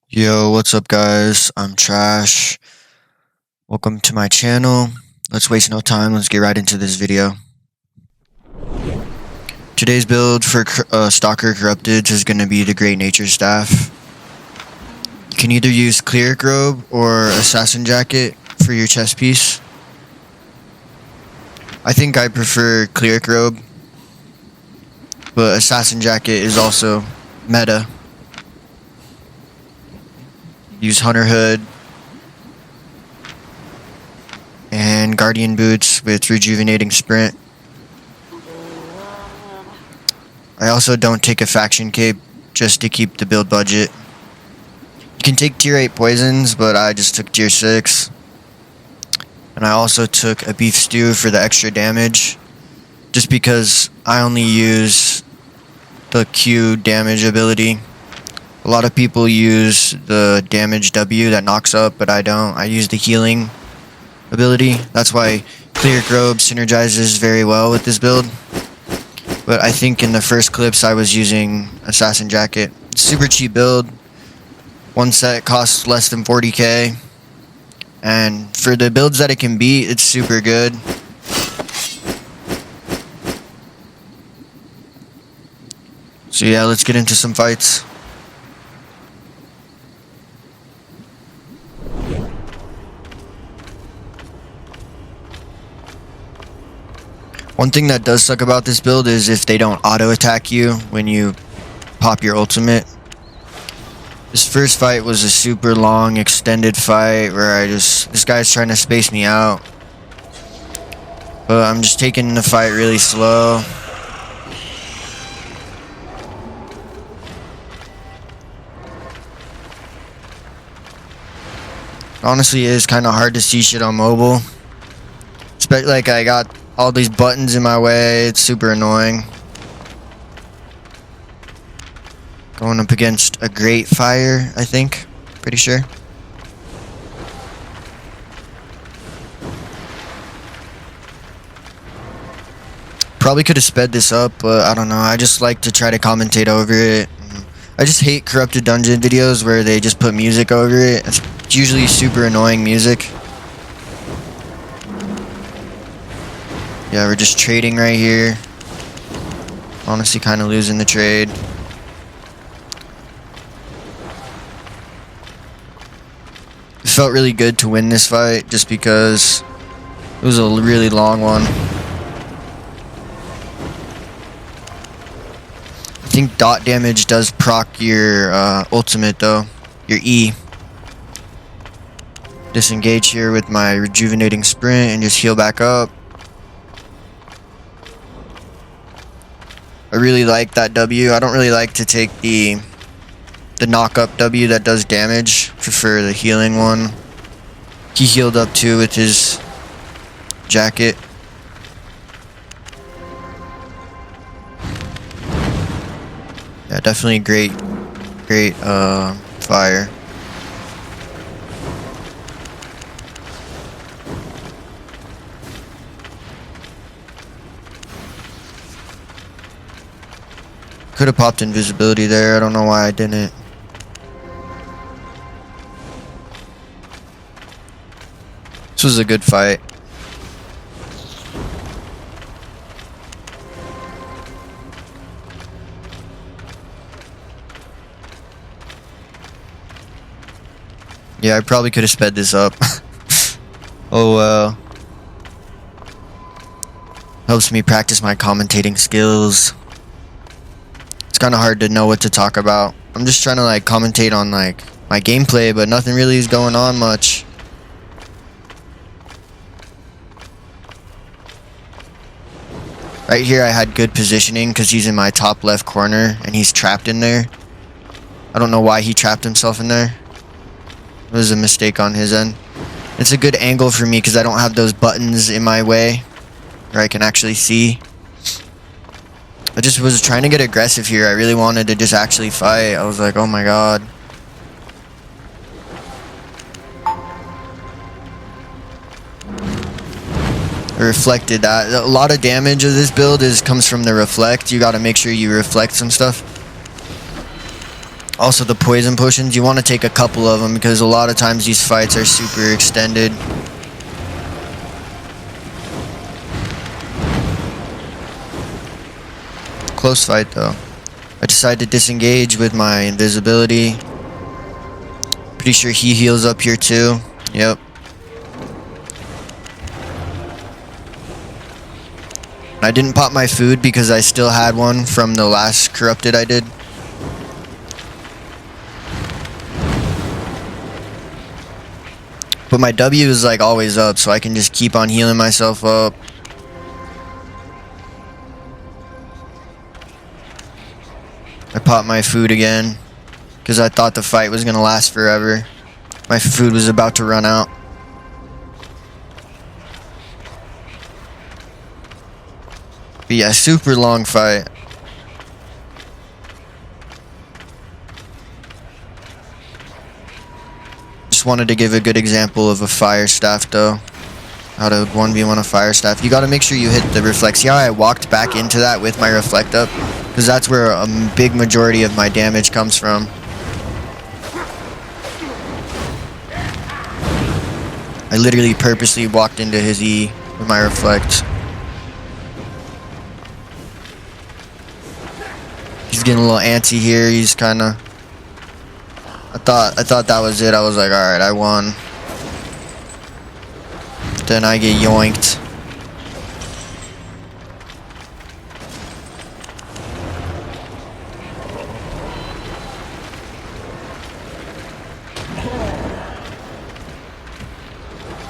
Yo, what's up guys? I'm Trash. Welcome to my channel. Let's waste no time, let's get right into this video. Today's build for Stalker Corrupted is going to be the Great Nature Staff. You can either use Cleric Robe or Assassin Jacket for your chest piece. I think I prefer Cleric Robe, but Assassin Jacket is also meta. Use Hunter Hood and Guardian Boots with Rejuvenating Sprint. I also don't take a Faction Cape just to keep the build budget. You can take tier 8 poisons, but I just took tier 6. And I also took a Beef Stew for the extra damage, just because I only use the Q damage ability. A lot of people use the damage W that knocks up, but I don't. I use the healing ability. That's why Cleric Robe synergizes very well with this build. But I think in the first clips I was using Assassin Jacket. Super cheap build. One set costs less than 40k. And for the builds that it can beat, it's super good. So yeah, let's get into some fights. One thing that does suck about this build is if they don't auto attack you when you pop your ultimate. This first fight was a super long extended fight where this guy's trying to space me out. But I'm just taking the fight really slow. Honestly, it is kind of hard to see shit on mobile. Especially like I got all these buttons in my way, it's super annoying. Going up against a Great Fire, I think. Pretty sure. Probably could have sped this up, but I don't know. I just like to try to commentate over it. I just hate Corrupted Dungeon videos where they just put music over it. It's usually super annoying music. Yeah, we're just trading right here. Honestly, kind of losing the trade. It felt really good to win this fight just because it was a really long one. I think dot damage does proc your ultimate though, your E. Disengage here with my Rejuvenating Sprint and just heal back up. I really like that W. I don't really like to take the knock up W that does damage. Prefer the healing one. He healed up too with his jacket. Yeah, definitely great fire. Could have popped invisibility there. I don't know why I didn't. This was a good fight. Yeah, I probably could have sped this up. Oh well. Helps me practice my commentating skills. It's kind of hard to know what to talk about. I'm just trying to like commentate on like my gameplay, but nothing really is going on much. Right here I had good positioning because he's in my top left corner and he's trapped in there. I don't know why he trapped himself in there. It was a mistake on his end. It's a good angle for me because I don't have those buttons in my way where I can actually see. I just was trying to get aggressive here. I really wanted to just actually fight. I was like, oh my god. I reflected that. A lot of damage of this build comes from the reflect. You gotta make sure you reflect some stuff. Also, the poison potions, you want to take a couple of them because a lot of times these fights are super extended. Close fight though. I decide to disengage with my invisibility. Pretty sure he heals up here too. Yep. I didn't pop my food because I still had one from the last corrupted I did. But my W is like always up, so I can just keep on healing myself up. I popped my food again because I thought the fight was gonna last forever. My food was about to run out. But yeah, super long fight. Just wanted to give a good example of a fire staff though. How to 1v1 a fire staff. You gotta make sure you hit the reflect. See how I walked back into that with my reflect up? Because that's where a big majority of my damage comes from. I literally purposely walked into his E with my reflect. He's getting a little antsy here. He's kind of... I thought that was it. I was like, alright, I won. Then I get yoinked.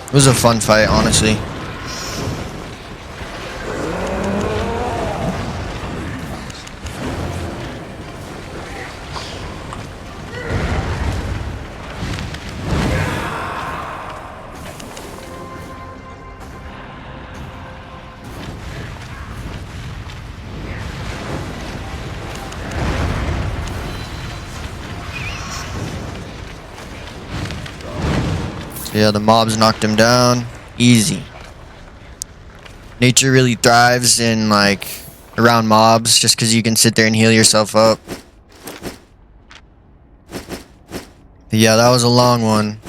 It was a fun fight, honestly. Yeah, the mobs knocked him down. Easy. Nature really thrives in, like, around mobs just because you can sit there and heal yourself up. But yeah, that was a long one.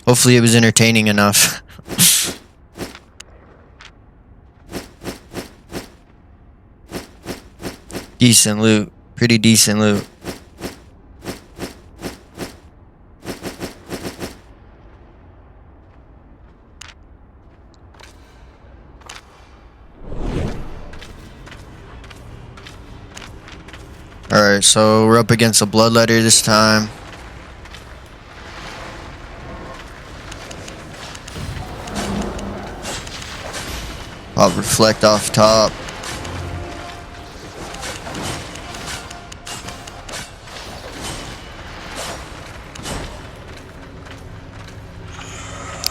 Hopefully it was entertaining enough. Decent loot. Pretty decent loot. Alright, so we're up against a bloodletter this time. I'll reflect off top.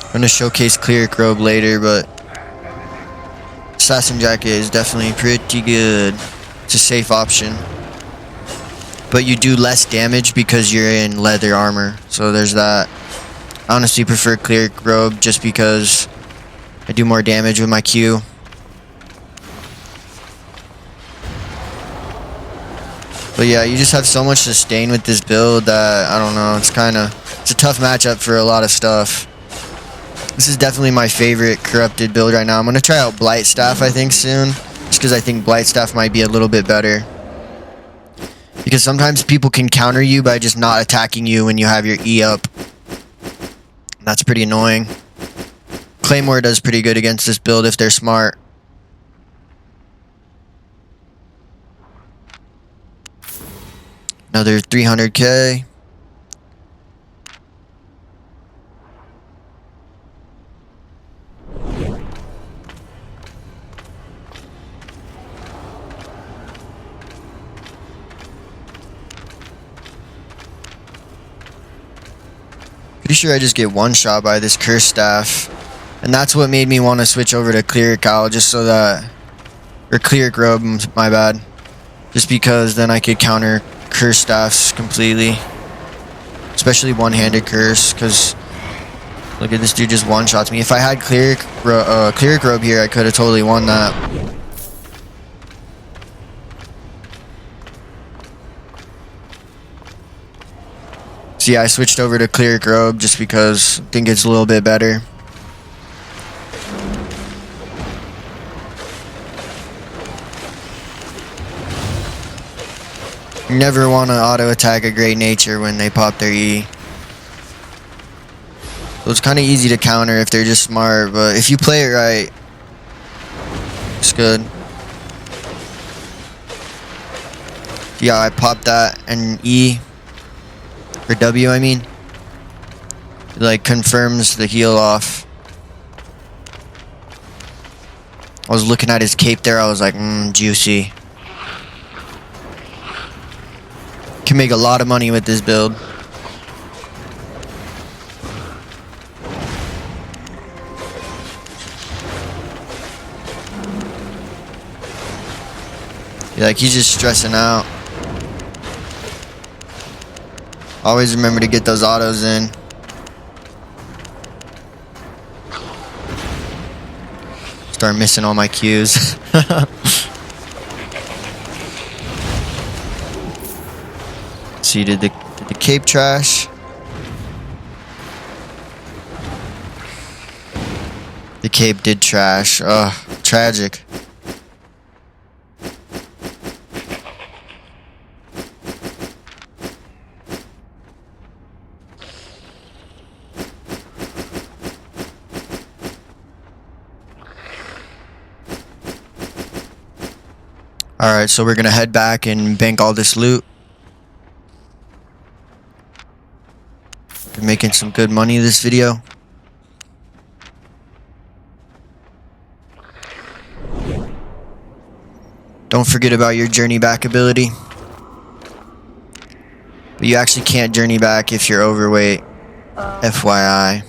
I'm gonna showcase Cleric Robe later, but Assassin Jacket is definitely pretty good. It's a safe option. But you do less damage because you're in leather armor. So there's that. I honestly prefer Cleric Robe just because I do more damage with my Q. But yeah, you just have so much sustain with this build that, I don't know, it's a tough matchup for a lot of stuff. This is definitely my favorite corrupted build right now. I'm going to try out Blight Staff, I think, soon. Just because I think Blight Staff might be a little bit better. Because sometimes people can counter you by just not attacking you when you have your E up. That's pretty annoying. Claymore does pretty good against this build if they're smart. Another 300k. Pretty sure I just get one shot by this Curse Staff. And that's what made me want to switch over to Cleric Owl, just so that... Or Cleric Robe, my bad. Just because then I could counter Curse Staffs completely. Especially one-handed Curse, because... Look at this dude just one-shots me. If I had Cleric Robe here, I could have totally won that. So yeah, I switched over to clear robe just because I think it's a little bit better. You never want to auto attack a Great Nature when they pop their E. So it's kind of easy to counter if they're just smart, but if you play it right, it's good. Yeah, I popped that and E, or W I mean, it like confirms the heal off. I was looking at his cape there, I was like, juicy. Can make a lot of money with this build. Like, he's just stressing out. Always remember to get those autos in. Start missing all my cues. See, did the cape trash? The cape did trash. Ugh, tragic. Alright, so we're gonna head back and bank all this loot. Been making some good money this video. Don't forget about your journey back ability. But you actually can't journey back if you're overweight. FYI.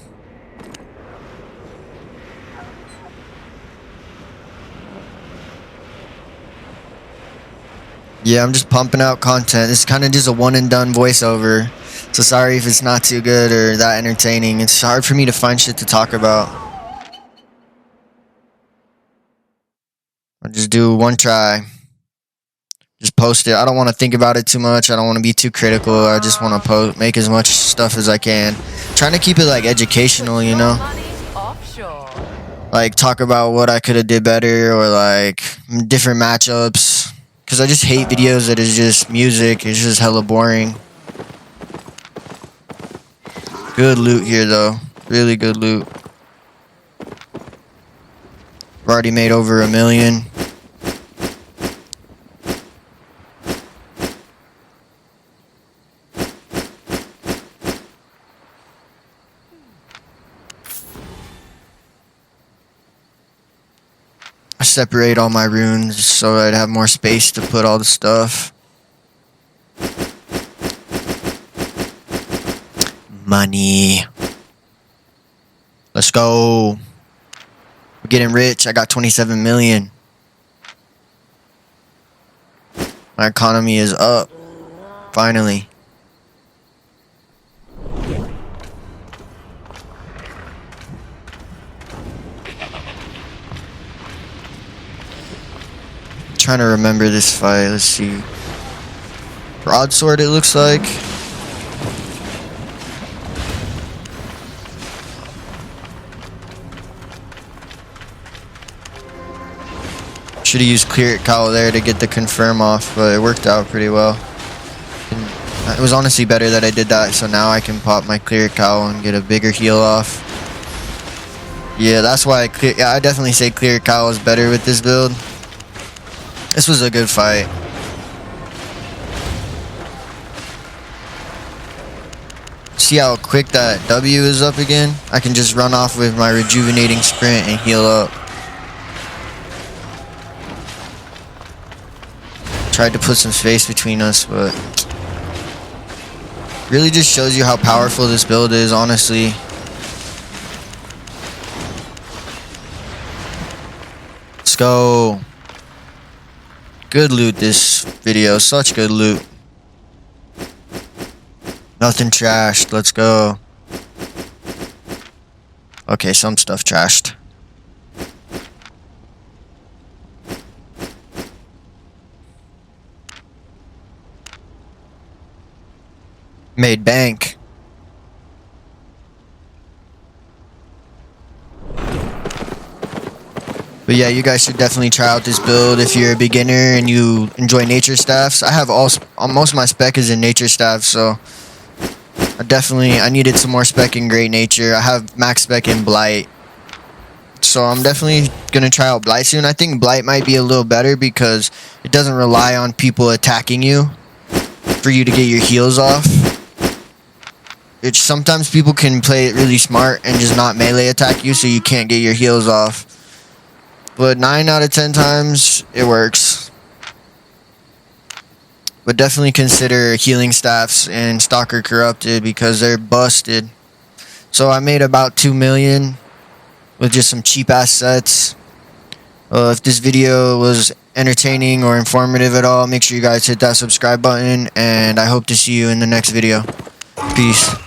Yeah, I'm just pumping out content. This is kind of just a one and done voiceover. So sorry if it's not too good or that entertaining. It's hard for me to find shit to talk about. I'll just do one try. Just post it. I don't want to think about it too much. I don't want to be too critical. I just want to make as much stuff as I can. Trying to keep it like educational, you know? Like talk about what I could have did better or like different matchups. Because I just hate videos that is just music. It's just hella boring. Good loot here, though. Really good loot. I've already made over $1 million. I separate all my runes so I'd have more space to put all the stuff. Money. Let's go. We're getting rich. I got 27 million. My economy is up. Finally. Trying to remember this fight. Let's see. Broadsword, it looks like. Should have used clear cowl there to get the confirm off, but it worked out pretty well. And it was honestly better that I did that, so now I can pop my clear cowl and get a bigger heal off. Yeah, that's why I definitely say clear cowl is better with this build. This was a good fight. See how quick that W is up again? I can just run off with my rejuvenating sprint and heal up. Tried to put some space between us, but really just shows you how powerful this build is, honestly. Let's go. Good loot this video. Such good loot. Nothing trashed. Let's go. Okay, some stuff trashed. Made bank. But yeah, you guys should definitely try out this build if you're a beginner and you enjoy nature staffs. I have most of my spec is in nature staffs, so I needed some more spec in great nature. I have max spec in blight, so I'm definitely gonna try out blight soon. I think blight might be a little better because it doesn't rely on people attacking you for you to get your heals off. It's sometimes people can play it really smart and just not melee attack you, so you can't get your heals off. But 9 out of 10 times, it works. But definitely consider healing staffs and Stalker Corrupted because they're busted. So I made about 2 million with just some cheap ass sets. If this video was entertaining or informative at all, make sure you guys hit that subscribe button. And I hope to see you in the next video. Peace.